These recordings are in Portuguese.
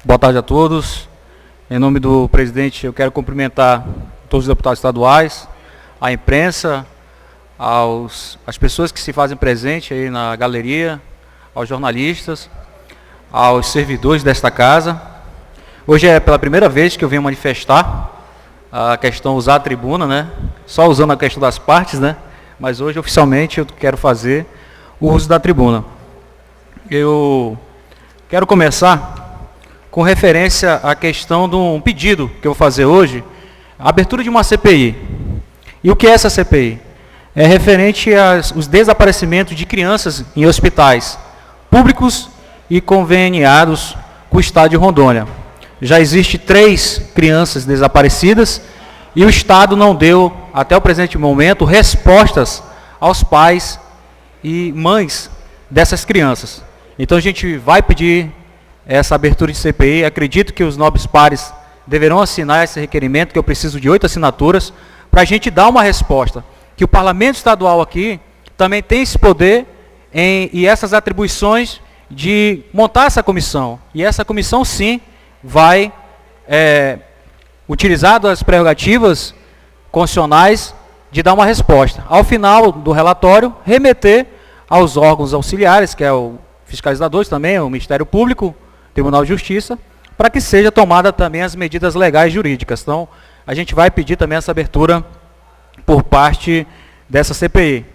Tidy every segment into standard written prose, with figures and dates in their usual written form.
Boa tarde a todos. Em nome do presidente, eu quero cumprimentar todos os deputados estaduais, a imprensa, as pessoas que se fazem presente aí na galeria, aos jornalistas, aos servidores desta casa. Hoje é pela primeira vez que eu venho manifestar a questão usar a tribuna, né? Só usando a questão das partes, né? Mas hoje oficialmente eu quero fazer o uso da tribuna. Eu quero começar com referência à questão de um pedido que eu vou fazer hoje, a abertura de uma CPI. E o que é essa CPI? É referente aos desaparecimentos de crianças em hospitais públicos e conveniados com o Estado de Rondônia. Já existe 3 crianças desaparecidas e o Estado não deu, até o presente momento, respostas aos pais e mães dessas crianças. Então a gente vai pedir essa abertura de CPI. Acredito que os nobres pares deverão assinar esse requerimento, que eu preciso de 8 assinaturas, para a gente dar uma resposta. Que o Parlamento Estadual aqui também tem esse poder e essas atribuições de montar essa comissão. E essa comissão, sim, vai utilizar as prerrogativas constitucionais de dar uma resposta. Ao final do relatório, remeter aos órgãos auxiliares, que é o fiscalizador também, o Ministério Público, Tribunal de Justiça, para que seja tomada também as medidas legais jurídicas. Então, a gente vai pedir também essa abertura por parte dessa CPI.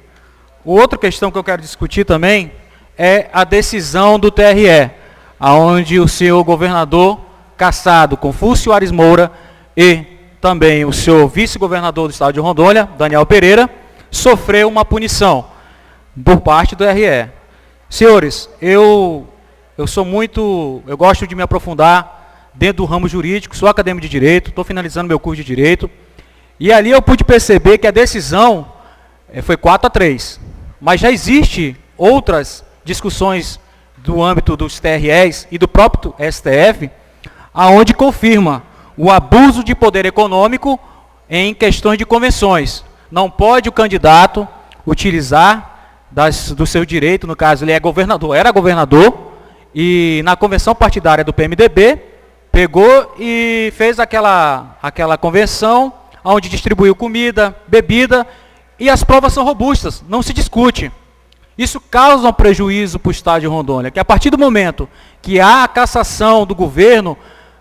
Outra questão que eu quero discutir também é a decisão do TRE, onde o senhor governador cassado Confúcio Ares Moura e também o senhor vice-governador do estado de Rondônia, Daniel Pereira, sofreu uma punição por parte do TRE. Senhores, eu gosto de me aprofundar dentro do ramo jurídico, sou acadêmico de Direito, estou finalizando meu curso de Direito, e ali eu pude perceber que a decisão foi 4-3, mas já existe outras discussões do âmbito dos TREs e do próprio STF, aonde confirma o abuso de poder econômico em questões de convenções. Não pode o candidato utilizar do seu direito, no caso ele é governador, era governador, e na convenção partidária do PMDB, pegou e fez aquela convenção, onde distribuiu comida, bebida, e as provas são robustas, não se discute. Isso causa um prejuízo para o Estado de Rondônia, que a partir do momento que há a cassação do governo,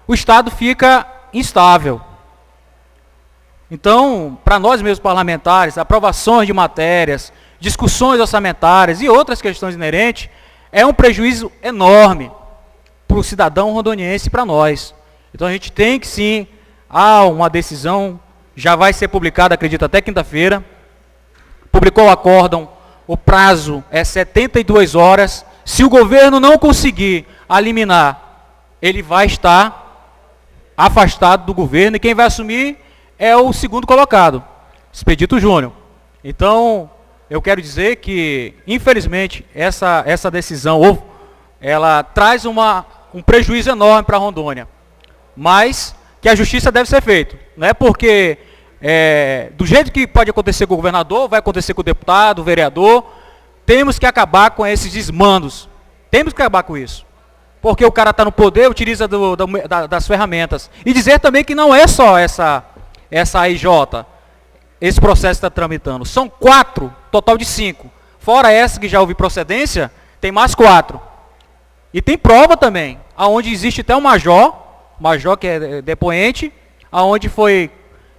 o Estado fica instável. Então, para nós mesmos parlamentares, aprovações de matérias, discussões orçamentárias e outras questões inerentes, é um prejuízo enorme para o cidadão rondoniense e para nós. Então a gente tem que sim, há uma decisão, já vai ser publicada, acredito, até quinta-feira. Publicou o acórdão, o prazo é 72 horas. Se o governo não conseguir eliminar, ele vai estar afastado do governo e quem vai assumir é o segundo colocado, Expedito Júnior. Então, eu quero dizer que, infelizmente, essa decisão, ela traz um prejuízo enorme para Rondônia, mas que a justiça deve ser feita, né? Porque do jeito que pode acontecer com o governador, vai acontecer com o deputado, o vereador, temos que acabar com esses desmandos, temos que acabar com isso, porque o cara está no poder, utiliza das ferramentas, e dizer também que não é só essa AIJ, esse processo está tramitando. São 4, total de 5. Fora essa que já houve procedência, tem mais 4. E tem prova também, aonde existe até um major que é depoente, aonde foi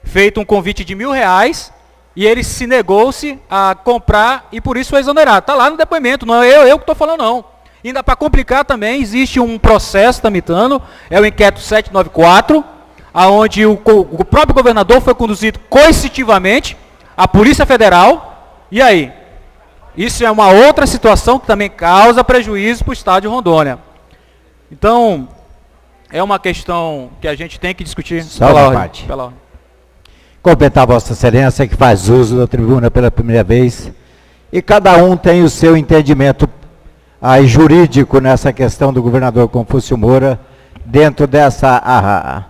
feito um convite de R$1.000 e ele se negou-se a comprar e por isso foi exonerado. Está lá no depoimento, não é eu que estou falando não. E ainda para complicar também, existe um processo tramitando, é o inquérito 794, aonde o próprio governador foi conduzido coercitivamente à Polícia Federal. E aí? Isso é uma outra situação que também causa prejuízo para o estado de Rondônia. Então, é uma questão que a gente tem que discutir. Pela ordem. Completar Vossa Excelência, que faz uso da tribuna pela primeira vez, e cada um tem o seu entendimento jurídico nessa questão do governador Confúcio Moura, dentro dessa...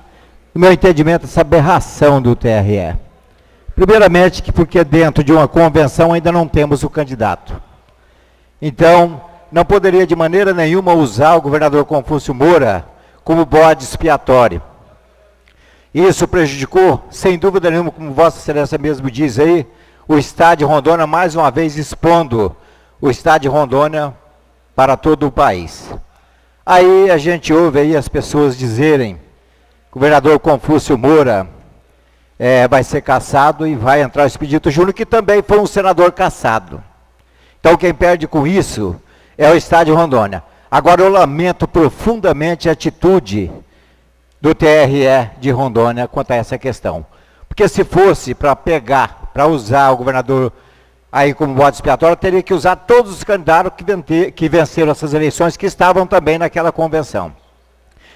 no meu entendimento, essa aberração do TRE. Primeiramente, porque dentro de uma convenção ainda não temos o candidato. Então, não poderia de maneira nenhuma usar o governador Confúcio Moura como bode expiatório. Isso prejudicou, sem dúvida nenhuma, como Vossa Excelência mesmo diz aí, o Estado de Rondônia, mais uma vez expondo o Estado de Rondônia para todo o país. Aí a gente ouve aí as pessoas dizerem, governador Confúcio Moura vai ser cassado e vai entrar o Expedito Júnior, que também foi um senador cassado. Então quem perde com isso é o Estado de Rondônia. Agora eu lamento profundamente a atitude do TRE de Rondônia quanto a essa questão. Porque se fosse para pegar, para usar o governador aí como bode expiatório, teria que usar todos os candidatos que venceram essas eleições, que estavam também naquela convenção.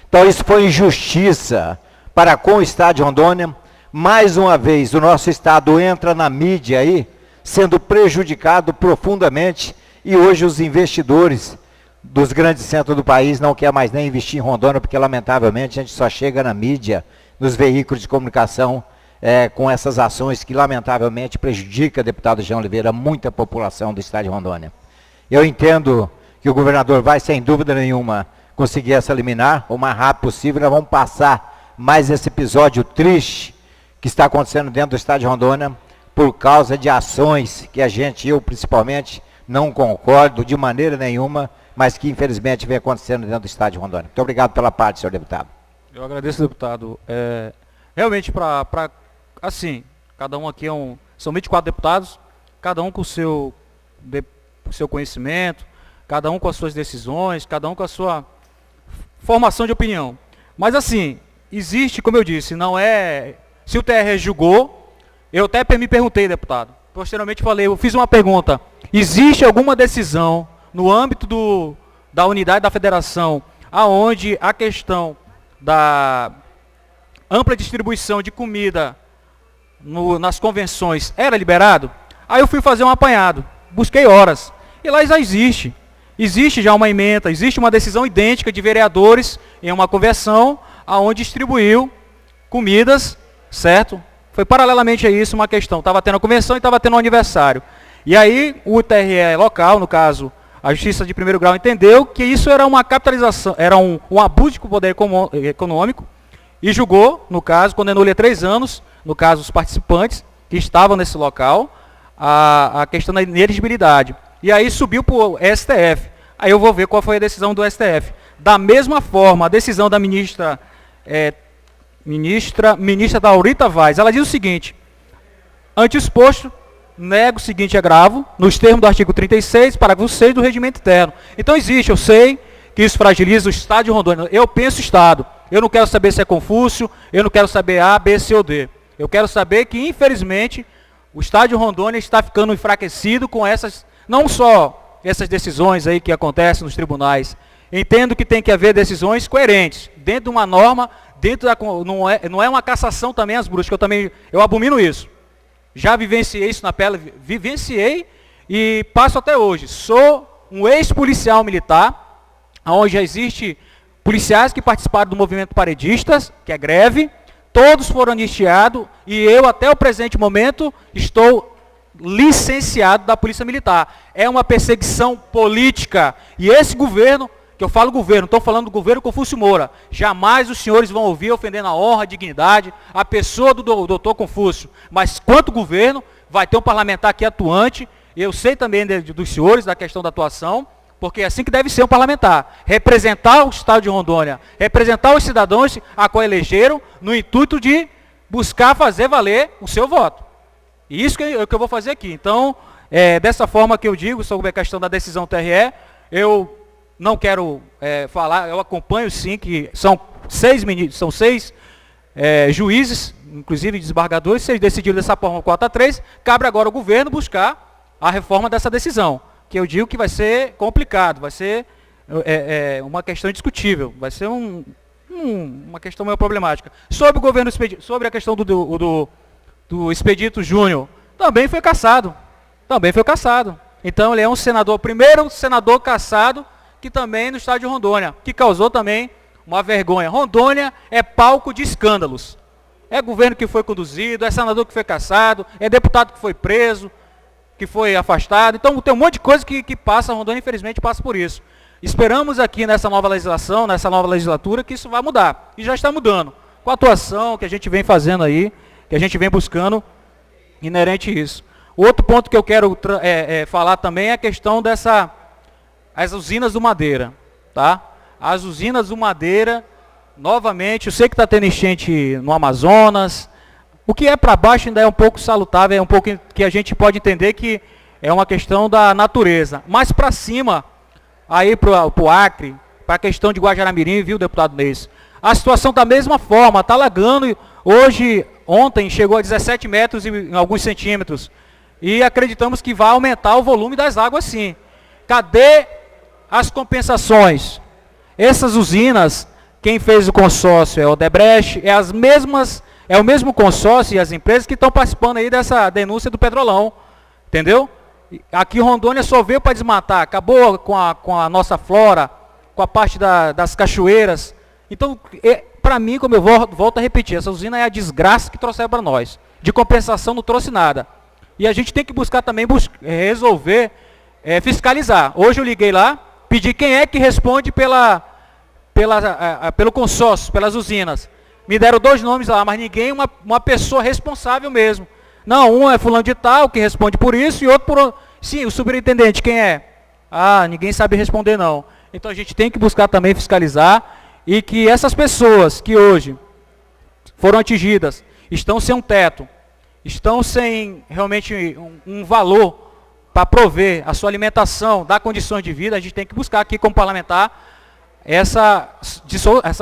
Então isso foi injustiça para com o Estado de Rondônia. Mais uma vez, o nosso Estado entra na mídia aí, sendo prejudicado profundamente, e hoje os investidores dos grandes centros do país não querem mais nem investir em Rondônia, porque lamentavelmente a gente só chega na mídia, nos veículos de comunicação, com essas ações que lamentavelmente prejudica, deputado Jean Oliveira, muita população do Estado de Rondônia. Eu entendo que o governador vai, sem dúvida nenhuma, conseguir essa liminar o mais rápido possível. Nós vamos passar mais esse episódio triste que está acontecendo dentro do Estado de Rondônia, por causa de ações que eu principalmente, não concordo de maneira nenhuma, mas que infelizmente vem acontecendo dentro do Estado de Rondônia. Muito obrigado pela parte, senhor deputado. Eu agradeço, deputado. Realmente, assim, cada um aqui são 24 deputados, cada um com o seu conhecimento, cada um com as suas decisões, cada um com a sua formação de opinião. Mas assim, existe, como eu disse, se o TRE julgou, eu até me perguntei, deputado, posteriormente eu fiz uma pergunta, existe alguma decisão no âmbito da unidade da federação, aonde a questão da ampla distribuição de comida nas convenções era liberado? Aí eu fui fazer um apanhado, busquei horas, e lá já existe já uma ementa, existe uma decisão idêntica de vereadores em uma convenção, aonde distribuiu comidas, certo? Foi paralelamente a isso uma questão, estava tendo a convenção e estava tendo o aniversário. E aí o TRE local, no caso, a Justiça de Primeiro Grau, entendeu que isso era uma capitalização, era um abuso de poder econômico, e julgou, no caso, condenou-lhe a 3 anos, no caso, os participantes que estavam nesse local, a questão da inelegibilidade. E aí subiu para o STF. Aí eu vou ver qual foi a decisão do STF. Da mesma forma, a decisão da ministra Daurita Vaz, ela diz o seguinte: ante o exposto, nego o seguinte agravo, nos termos do artigo 36, parágrafo 6 do regimento interno. Então existe, eu sei que isso fragiliza o Estado de Rondônia. Eu penso Estado. Eu não quero saber se é Confúcio, eu não quero saber A, B, C ou D. Eu quero saber que, infelizmente, o Estado de Rondônia está ficando enfraquecido com não só essas decisões aí que acontecem nos tribunais. Entendo que tem que haver decisões coerentes, dentro de uma norma, não é uma cassação também às bruxas, que eu abomino isso. Já vivenciei isso na pele, vivenciei e passo até hoje. Sou um ex-policial militar, onde já existe policiais que participaram do movimento paredistas, que é greve, todos foram anistiados e eu, até o presente momento, estou licenciado da Polícia Militar. É uma perseguição política. E esse governo, que eu falo governo, estou falando do governo Confúcio Moura, jamais os senhores vão ouvir ofendendo a honra, a dignidade, a pessoa do doutor Confúcio. Mas quanto governo, vai ter um parlamentar aqui atuante, eu sei também dos senhores, da questão da atuação, porque é assim que deve ser um parlamentar, representar o Estado de Rondônia, representar os cidadãos a qual elegeram, no intuito de buscar fazer valer o seu voto. E isso é o que eu vou fazer aqui. Então, dessa forma que eu digo sobre a questão da decisão TRE, eu não quero falar, eu acompanho sim, que são 6 juízes, inclusive desembargadores, se eles decidiram dessa forma 4-3, cabe agora ao governo buscar a reforma dessa decisão, que eu digo que vai ser complicado, vai ser uma questão indiscutível, vai ser uma questão meio problemática. Sobre o governo, sobre a questão do Expedito Júnior, também foi cassado. Então ele é um senador, o primeiro senador cassado, que também no Estado de Rondônia, que causou também uma vergonha. Rondônia é palco de escândalos. É governo que foi conduzido, é senador que foi cassado, é deputado que foi preso, que foi afastado. Então tem um monte de coisa que passa, Rondônia infelizmente passa por isso. Esperamos aqui nessa nova legislação, nessa nova legislatura, que isso vai mudar. E já está mudando. Com a atuação que a gente vem fazendo aí, que a gente vem buscando, inerente a isso. Outro ponto que eu quero falar também é a questão as usinas do Madeira. Tá? As usinas do Madeira, novamente, eu sei que está tendo enchente no Amazonas. O que é para baixo ainda é um pouco salutável, é um pouco que a gente pode entender que é uma questão da natureza. Mas para cima, aí para o Acre, para a questão de Guajará-Mirim, viu, deputado Neis? A situação da mesma forma, está alagando. Ontem chegou a 17 metros em alguns centímetros. E acreditamos que vai aumentar o volume das águas sim. Cadê as compensações? Essas usinas, quem fez o consórcio é o Odebrecht, é o mesmo consórcio e as empresas que estão participando aí dessa denúncia do Petrolão. Entendeu? Aqui Rondônia só veio para desmatar, acabou com a nossa flora, com a parte das cachoeiras. Então, para mim, como eu volto a repetir, essa usina é a desgraça que trouxeram para nós. De compensação não trouxe nada. E a gente tem que buscar também resolver, fiscalizar. Hoje eu liguei lá, pedi quem é que responde pelo consórcio, pelas usinas. Me deram 2 nomes lá, mas ninguém, uma pessoa responsável mesmo. Não, um é fulano de tal, que responde por isso, e outro por... Sim, o superintendente, quem é? Ah, ninguém sabe responder não. Então a gente tem que buscar também fiscalizar, e que essas pessoas que hoje foram atingidas, estão sem um teto, estão sem realmente um valor para prover a sua alimentação, dar condições de vida, a gente tem que buscar aqui como parlamentar essa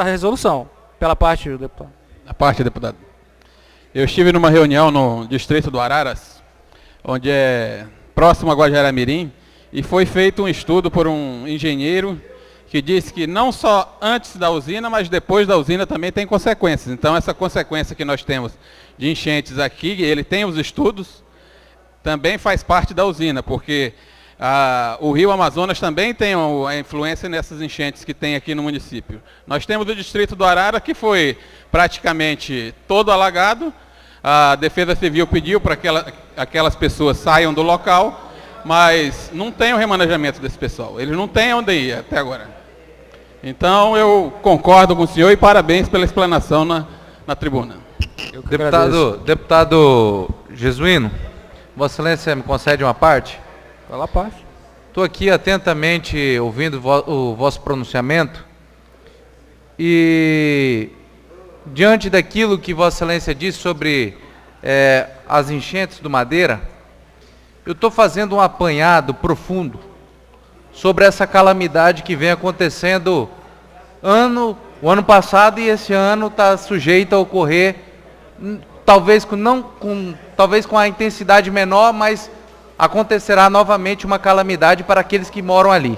resolução, pela parte do deputado. A parte, deputado. Eu estive numa reunião no distrito do Araras, onde é próximo a Guajará-Mirim, e foi feito um estudo por um engenheiro que disse que não só antes da usina, mas depois da usina também tem consequências. Então, essa consequência que nós temos de enchentes aqui, ele tem os estudos, também faz parte da usina, porque o rio Amazonas também tem a influência nessas enchentes que tem aqui no município. Nós temos o distrito do Arara, que foi praticamente todo alagado. A Defesa Civil pediu para que aquelas pessoas saiam do local, mas não tem o remanejamento desse pessoal. Eles não têm onde ir até agora. Então, eu concordo com o senhor e parabéns pela explanação na tribuna. Deputado Jesuíno, Vossa Excelência me concede uma parte? Fala a parte. Estou aqui atentamente ouvindo o vosso pronunciamento e, diante daquilo que Vossa Excelência disse sobre as enchentes do Madeira, eu estou fazendo um apanhado profundo sobre essa calamidade que vem acontecendo o ano passado e esse ano está sujeito a ocorrer, talvez com a intensidade menor, mas acontecerá novamente uma calamidade para aqueles que moram ali.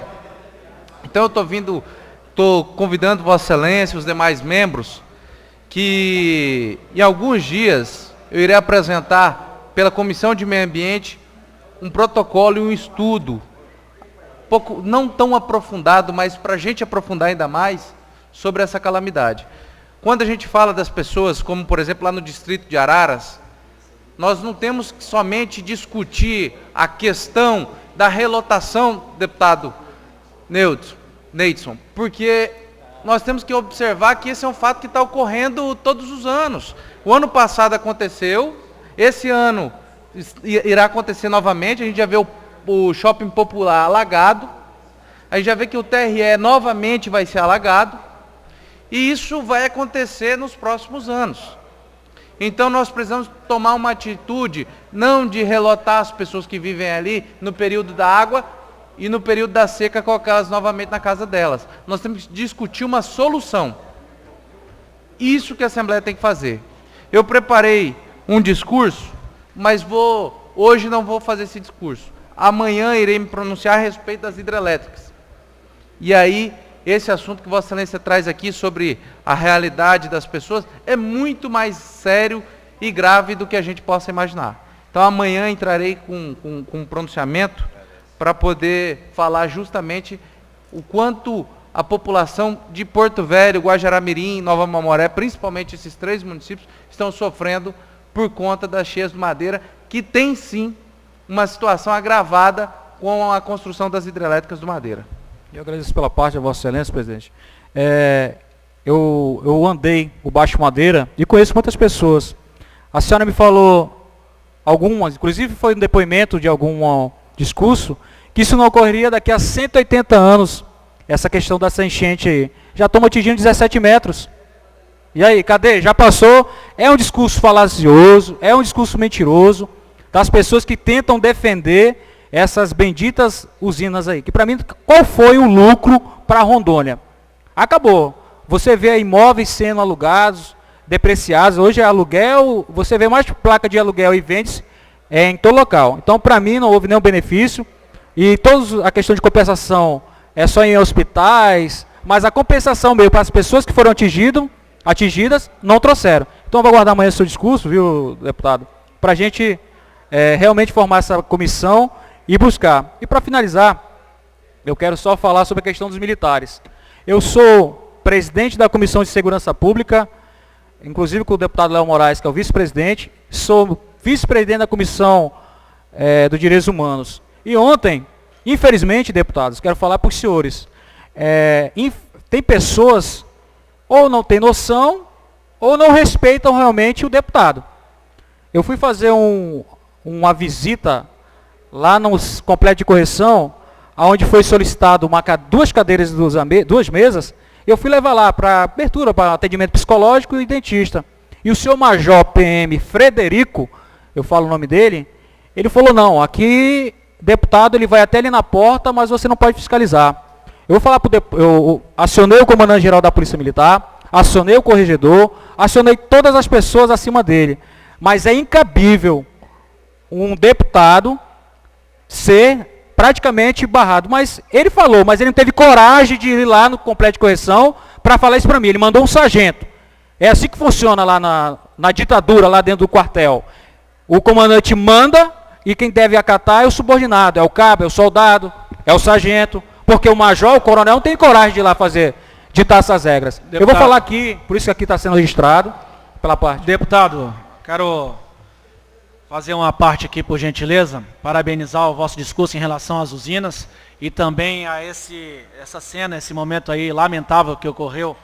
Então eu estou convidando Vossa Excelência, os demais membros, que em alguns dias eu irei apresentar pela Comissão de Meio Ambiente um protocolo e um estudo, não tão aprofundado, mas para a gente aprofundar ainda mais sobre essa calamidade. Quando a gente fala das pessoas, como por exemplo lá no distrito de Araras, nós não temos que somente discutir a questão da relotação, deputado Neidson, porque nós temos que observar que esse é um fato que está ocorrendo todos os anos. O ano passado aconteceu, esse ano irá acontecer novamente, a gente já vê o shopping popular alagado, a gente já vê que o TRE novamente vai ser alagado, e isso vai acontecer nos próximos anos. Então nós precisamos tomar uma atitude, não de relotar as pessoas que vivem ali no período da água e no período da seca colocá-las novamente na casa delas. Nós temos que discutir uma solução. Isso que a Assembleia tem que fazer. Eu preparei um discurso, mas hoje não vou fazer esse discurso. Amanhã irei me pronunciar a respeito das hidrelétricas. E aí, esse assunto que Vossa Excelência traz aqui sobre a realidade das pessoas é muito mais sério e grave do que a gente possa imaginar. Então amanhã entrarei com um pronunciamento para poder falar justamente o quanto a população de Porto Velho, Guajará-Mirim, Nova Mamoré, principalmente esses 3 municípios, estão sofrendo por conta das cheias do Madeira, que tem sim uma situação agravada com a construção das hidrelétricas do Madeira. Eu agradeço pela parte da Vossa Excelência, presidente. Eu andei o Baixo Madeira e conheço muitas pessoas. A senhora me falou algumas, inclusive foi um depoimento de algum discurso, que isso não ocorreria daqui a 180 anos, essa questão dessa enchente aí. Já estamos atingindo 17 metros. E aí, cadê? Já passou? É um discurso falacioso, é um discurso mentiroso, das pessoas que tentam defender essas benditas usinas aí. Que para mim, qual foi o lucro para Rondônia? Acabou. Você vê imóveis sendo alugados, depreciados, hoje é aluguel, você vê mais placa de aluguel e vende em todo local. Então, para mim, não houve nenhum benefício. E a questão de compensação é só em hospitais, mas a compensação mesmo para as pessoas que foram atingidas, não trouxeram. Então, eu vou aguardar amanhã o seu discurso, viu, deputado, para a gente realmente formar essa comissão e buscar. E para finalizar, eu quero só falar sobre a questão dos militares. Eu sou presidente da Comissão de Segurança Pública, inclusive com o deputado Léo Moraes, que é o vice-presidente, sou vice-presidente da Comissão dos Direitos Humanos. E ontem, infelizmente, deputados, quero falar para os senhores, tem pessoas ou não têm noção ou não respeitam realmente o deputado. Eu fui fazer uma visita lá no complexo de correção, onde foi solicitado duas cadeiras, duas mesas, eu fui levar lá para abertura, para atendimento psicológico e dentista. E o senhor Major PM Frederico, eu falo o nome dele, ele falou, não, aqui, deputado, ele vai até ali na porta, mas você não pode fiscalizar. Eu vou falar eu acionei o comandante-geral da Polícia Militar, acionei o corregedor, acionei todas as pessoas acima dele. Mas é incabível um deputado ser praticamente barrado. Mas ele falou, mas ele não teve coragem de ir lá no complexo de correção para falar isso para mim. Ele mandou um sargento. É assim que funciona lá na ditadura, lá dentro do quartel. O comandante manda e quem deve acatar é o subordinado, é o cabo, é o soldado, é o sargento. Porque o major, o coronel, não tem coragem de ir lá ditar essas regras. Deputado, eu vou falar aqui, por isso que aqui está sendo registrado, pela parte. Deputado, quero fazer uma parte aqui, por gentileza, parabenizar o vosso discurso em relação às usinas e também a essa cena, esse momento aí lamentável que ocorreu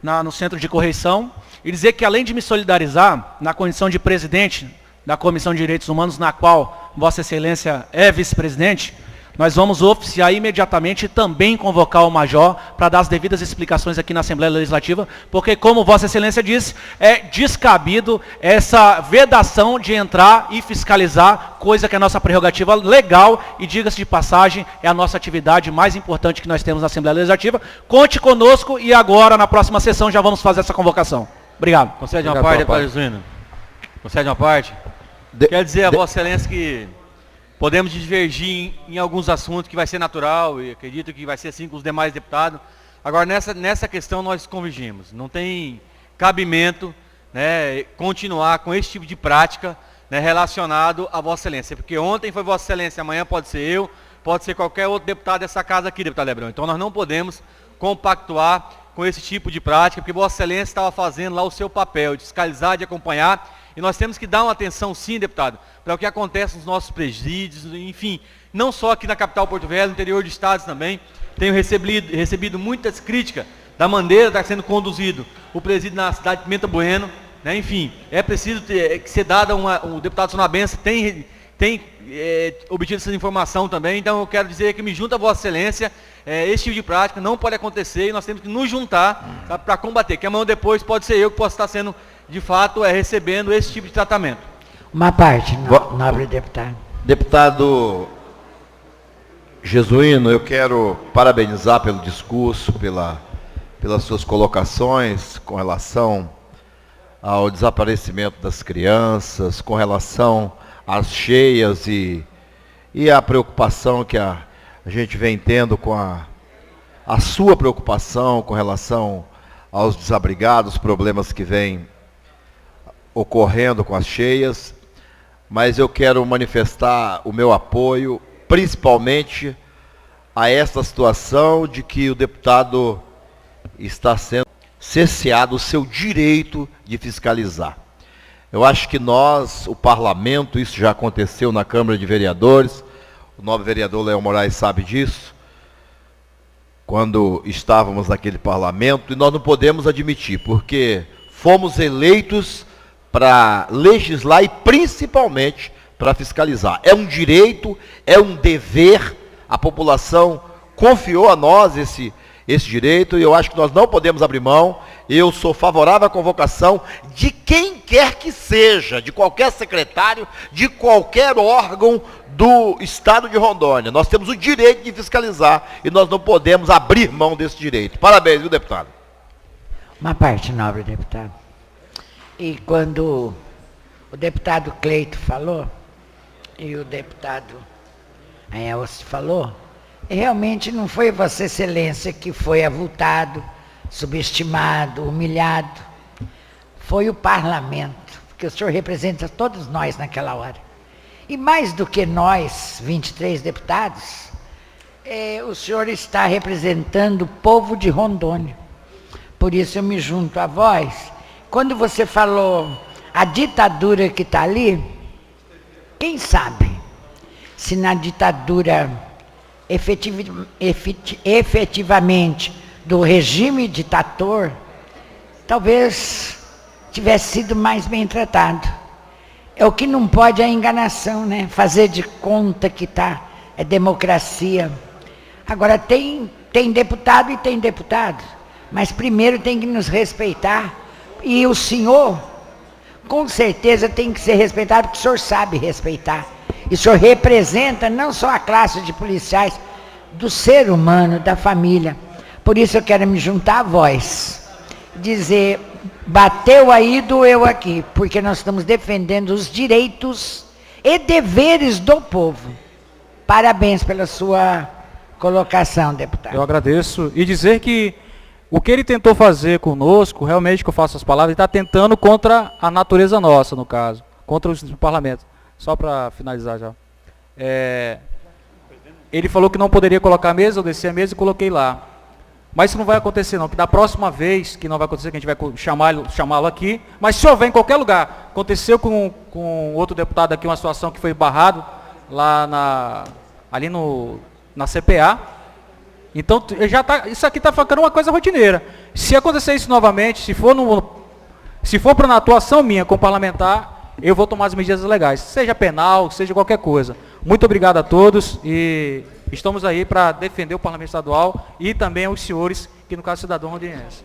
no centro de correição, e dizer que além de me solidarizar na condição de presidente da Comissão de Direitos Humanos, na qual Vossa Excelência é vice-presidente, nós vamos oficiar imediatamente e também convocar o Major para dar as devidas explicações aqui na Assembleia Legislativa, porque, como Vossa Excelência disse, é descabido essa vedação de entrar e fiscalizar, coisa que é nossa prerrogativa legal e, diga-se de passagem, é a nossa atividade mais importante que nós temos na Assembleia Legislativa. Conte conosco e agora, na próxima sessão, já vamos fazer essa convocação. Obrigado. Concede uma parte, deputado Jesuíno. Concede uma parte. Quer dizer a Vossa Excelência que podemos divergir em alguns assuntos que vai ser natural e acredito que vai ser assim com os demais deputados. Agora, nessa questão nós convergimos. Não tem cabimento, né, continuar com esse tipo de prática, né, relacionado a Vossa Excelência. Porque ontem foi Vossa Excelência, amanhã pode ser eu, pode ser qualquer outro deputado dessa casa aqui, deputado Lebrão. Então nós não podemos compactuar com esse tipo de prática, porque Vossa Excelência estava fazendo lá o seu papel, de fiscalizar, de acompanhar. E nós temos que dar uma atenção, sim, deputado, para o que acontece nos nossos presídios, enfim, não só aqui na capital Porto Velho, no interior de estados também. Tenho recebido muitas críticas da maneira que está sendo conduzido o presídio na cidade de Pimenta Bueno, né? Enfim, é preciso que ser dada o deputado Sonabense tem obtido essa informação também, então eu quero dizer que me junto a Vossa Excelência, esse tipo de prática não pode acontecer e nós temos que nos juntar para combater, que amanhã ou depois pode ser eu que possa estar sendo, de fato, recebendo esse tipo de tratamento. Uma parte, nobre deputado. Deputado Jesuíno, eu quero parabenizar pelo discurso, pelas suas colocações com relação ao desaparecimento das crianças, com relação às cheias e a preocupação que a gente vem tendo com a sua preocupação com relação aos desabrigados, problemas que vêm ocorrendo com as cheias, mas eu quero manifestar o meu apoio, principalmente a esta situação de que o deputado está sendo cerceado o seu direito de fiscalizar. Eu acho que nós, o parlamento, isso já aconteceu na Câmara de Vereadores, o novo vereador Léo Moraes sabe disso, quando estávamos naquele parlamento, e nós não podemos admitir, porque fomos eleitos para legislar e principalmente para fiscalizar. É um direito, é um dever, a população confiou a nós esse direito, e eu acho que nós não podemos abrir mão. Eu sou favorável à convocação de quem quer que seja, de qualquer secretário, de qualquer órgão do Estado de Rondônia. Nós temos o direito de fiscalizar e nós não podemos abrir mão desse direito. Parabéns, viu, deputado? Uma parte, nobre deputado. E quando o deputado Cleito falou, e o deputado Elcio falou, realmente não foi Vossa Excelência que foi avultado, subestimado, humilhado. Foi o parlamento, porque o senhor representa todos nós naquela hora. E mais do que nós, 23 deputados, o senhor está representando o povo de Rondônia. Por isso eu me junto a vós. Quando você falou a ditadura que está ali, quem sabe se na ditadura efetivamente do regime ditador, talvez tivesse sido mais bem tratado. É o que não pode é a enganação, né? Fazer de conta que é democracia. Agora tem deputado e tem deputado, mas primeiro tem que nos respeitar. E o senhor, com certeza, tem que ser respeitado, porque o senhor sabe respeitar. E o senhor representa não só a classe de policiais, do ser humano, da família. Por isso eu quero me juntar a vós, dizer, bateu aí, doeu aqui, porque nós estamos defendendo os direitos e deveres do povo. Parabéns pela sua colocação, deputado. Eu agradeço. E dizer que o que ele tentou fazer conosco, realmente que eu faço as palavras, ele está tentando contra a natureza nossa, no caso, contra o parlamento. Só para finalizar já. Ele falou que não poderia colocar a mesa, eu desci a mesa e coloquei lá. Mas isso não vai acontecer não, que da próxima vez, que não vai acontecer, que a gente vai chamá-lo aqui, mas se houver em qualquer lugar, aconteceu com outro deputado aqui, uma situação que foi barrado, lá ali na CPA, então isso aqui está ficando uma coisa rotineira. Se acontecer isso novamente, se for para uma atuação minha como parlamentar, eu vou tomar as medidas legais, seja penal, seja qualquer coisa. Muito obrigado a todos e estamos aí para defender o Parlamento Estadual e também os senhores, que no caso cidadão rondoniense.